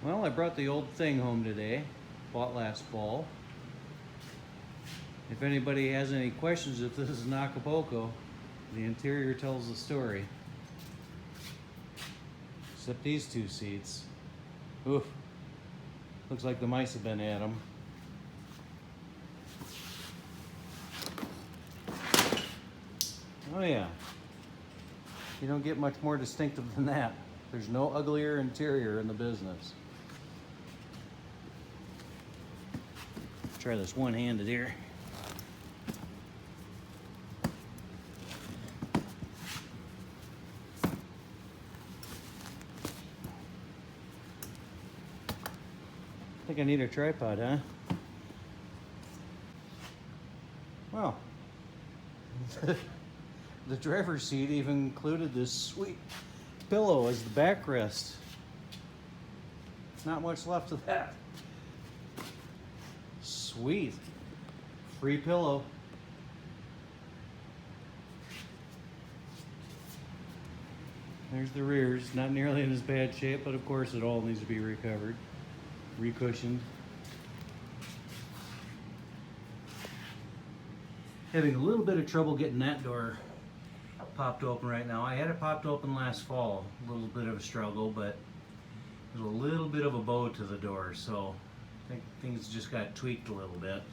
Well, I brought the old thing home today, bought last fall. If anybody has any questions if this is an Acapulco, the interior tells the story. Except these two seats. Oof. Looks like the mice have been at them. Oh yeah. You don't get much more distinctive than that. There's no uglier interior in the business. Try this one-handed here. I think I need a tripod, huh? Well, the driver's seat even included this sweet pillow as the backrest. Not much left of that. Sweet. Free pillow. There's the rears. Not nearly in as bad shape, but of course it all needs to be recovered. Recushioned. Having a little bit of trouble getting that door popped open right now. I had it popped open last fall. A little bit of a struggle, but there's a little bit of a bow to the door, so I think things just got tweaked a little bit.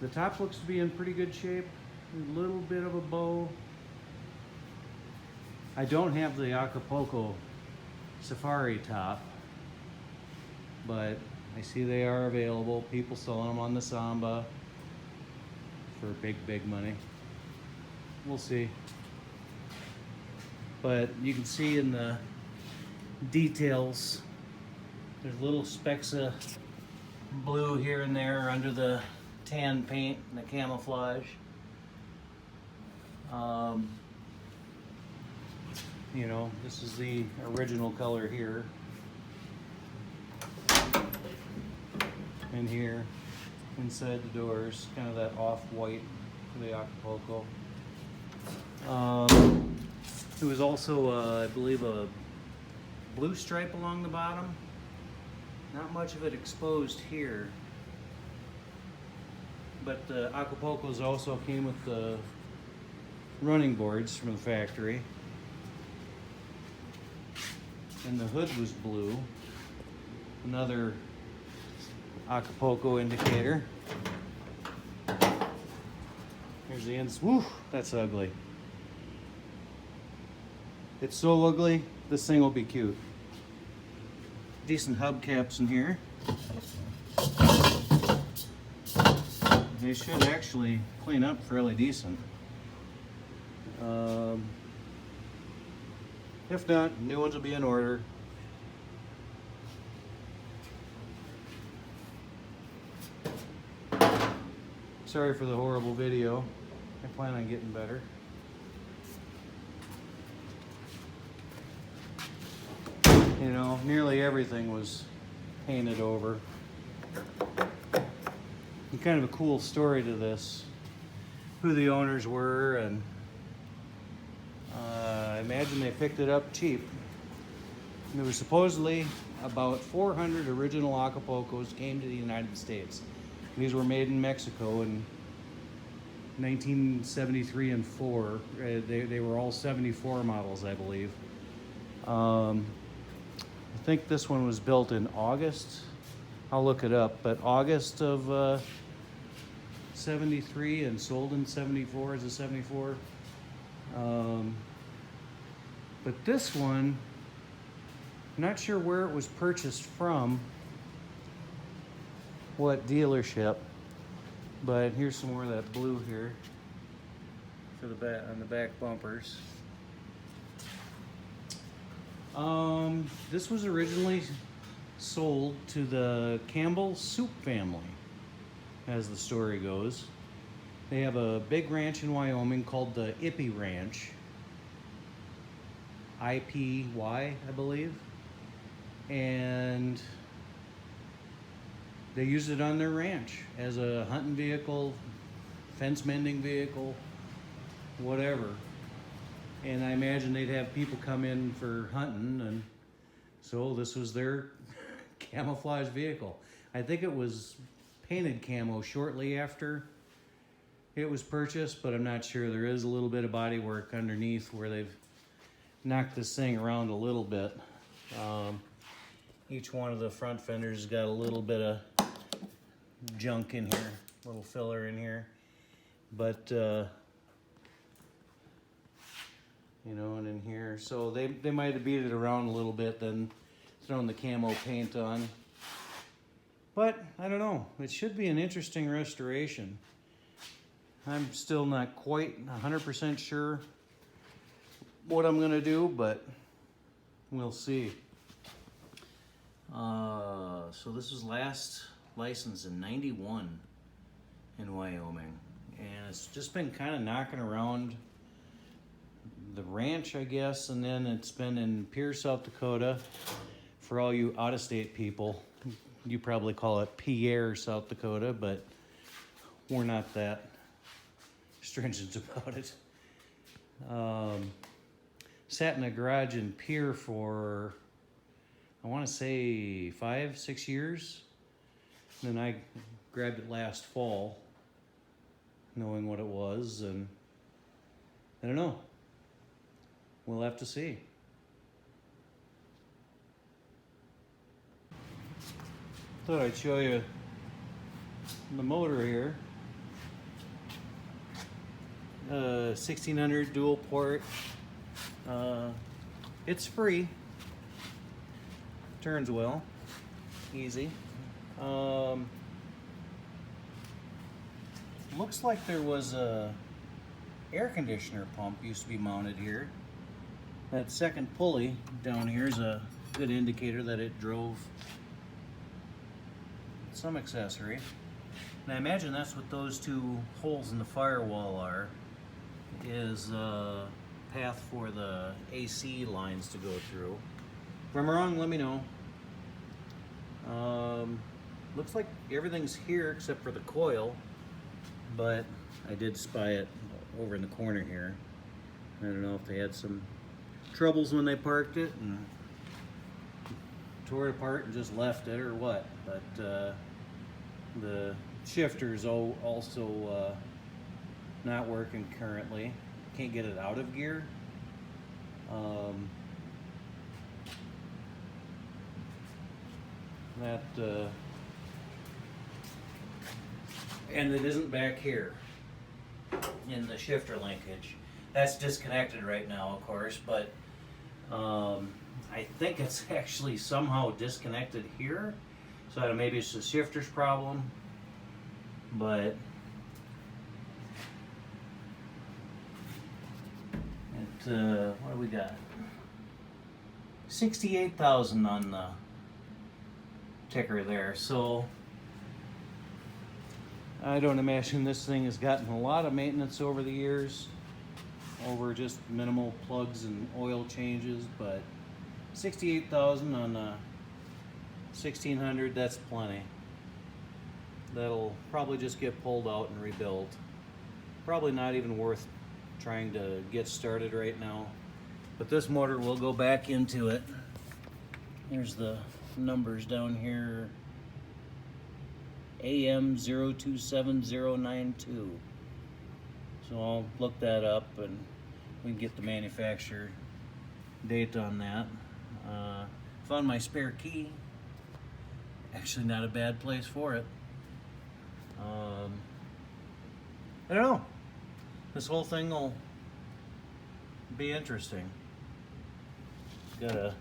The top looks to be in pretty good shape. A little bit of a bow. I don't have the Acapulco Safari top, but I see they are available. People selling them on the Samba for big money. We'll see. But you can see in the details, there's little specks of blue here and there under the tan paint and the camouflage. You know, this is the original color here. And here, inside the doors, kind of that off-white for the Acapulco. There was also, I believe, a blue stripe along the bottom. Not much of it exposed here. But the Acapulcos also came with the running boards from the factory. And the hood was blue. Another Acapulco indicator. Here's the ends. Woo, that's ugly. It's so ugly, this thing will be cute. Decent hubcaps in here. They should actually clean up fairly decent. If not, new ones will be in order. Sorry for the horrible video. I plan on getting better. You know, nearly everything was painted over. And kind of a cool story to this, who the owners were, and I imagine they picked it up cheap. And there was supposedly about 400 original Acapulcos came to the United States. These were made in Mexico in 1973 and 4. They were all 74 models, I believe. I think this one was built in August. I'll look it up, but August of 73 and sold in 74 as a 74. But this one, I'm not sure where it was purchased from, what dealership, but here's some more of that blue here for the back, on the back bumpers. This was originally sold to the Campbell Soup family, as the story goes. They have a big ranch in Wyoming called the Ippy Ranch. IPY, I believe. And they use it on their ranch as a hunting vehicle, fence mending vehicle, whatever. And I imagine they'd have people come in for hunting, and so this was their camouflage vehicle. I think it was painted camo shortly after it was purchased, but I'm not sure. There is a little bit of body work underneath where they've knocked this thing around a little bit. Each one of the front fenders has got a little bit of junk in here, little filler in here. But, you know, and in here. So they might have beat it around a little bit, then thrown the camo paint on. But, I don't know. It should be an interesting restoration. I'm still not quite 100% sure what I'm gonna do, but we'll see. So this was last licensed in '91 in Wyoming, and it's just been kind of knocking around the ranch, I guess, and then it's been in Pierre, South Dakota. For all you out-of-state people, you probably call it Pierre, South Dakota, but we're not that stringent about it. Sat in a garage in Pierre for, I want to say 5-6 years. And then I grabbed it last fall, knowing what it was, and I don't know. We'll have to see. Thought I'd show you the motor here. 1600 dual port. It's free. Turns well. Easy. Looks like there was a air conditioner pump used to be mounted here. That second pulley down here is a good indicator that it drove some accessory. And I imagine that's what those two holes in the firewall are, is a path for the AC lines to go through. If I'm wrong, let me know. Looks like everything's here except for the coil, but I did spy it over in the corner here. I don't know if they had some troubles when they parked it and tore it apart and just left it or what, but the shifter's also not working currently. Can't get it out of gear. And it isn't back here in the shifter linkage. That's disconnected right now, of course, but I think it's actually somehow disconnected here. So maybe it's the shifter's problem, but what do we got? 68,000 on the ticker there. So I don't imagine this thing has gotten a lot of maintenance over the years, over just minimal plugs and oil changes, but 68,000 on the 1600, that's plenty. That'll probably just get pulled out and rebuilt. Probably not even worth trying to get started right now, but this motor will go back into it. Here's the numbers down here. AM027092. So I'll look that up and we can get the manufacturer date on that. Found my spare key. Actually not a bad place for it. I don't know. This whole thing will be interesting. Got a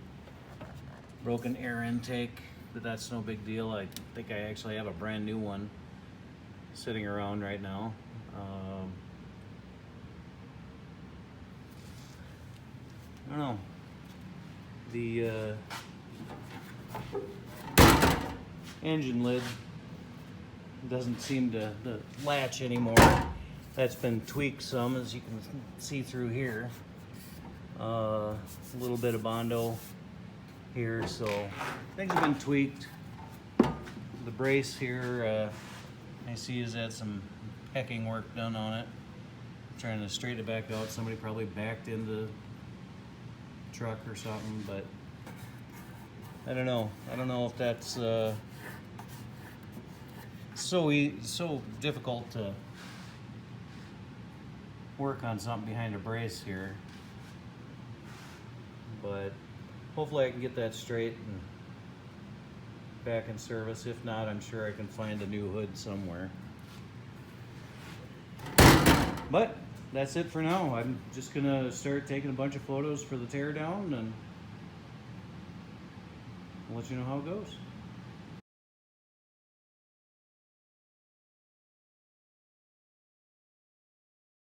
broken air intake, but that's no big deal. I think I actually have a brand new one sitting around right now. I don't know. The engine lid doesn't seem to latch anymore. That's been tweaked some, as you can see through here. A little bit of Bondo here, so things have been tweaked. The brace here, I see has had some pecking work done on it. I'm trying to straighten it back out. Somebody probably backed into truck or something, but I don't know. I don't know if that's so difficult to work on something behind a brace here. But hopefully I can get that straight and back in service. If not, I'm sure I can find a new hood somewhere. But that's it for now. I'm just gonna start taking a bunch of photos for the teardown and I'll let you know how it goes.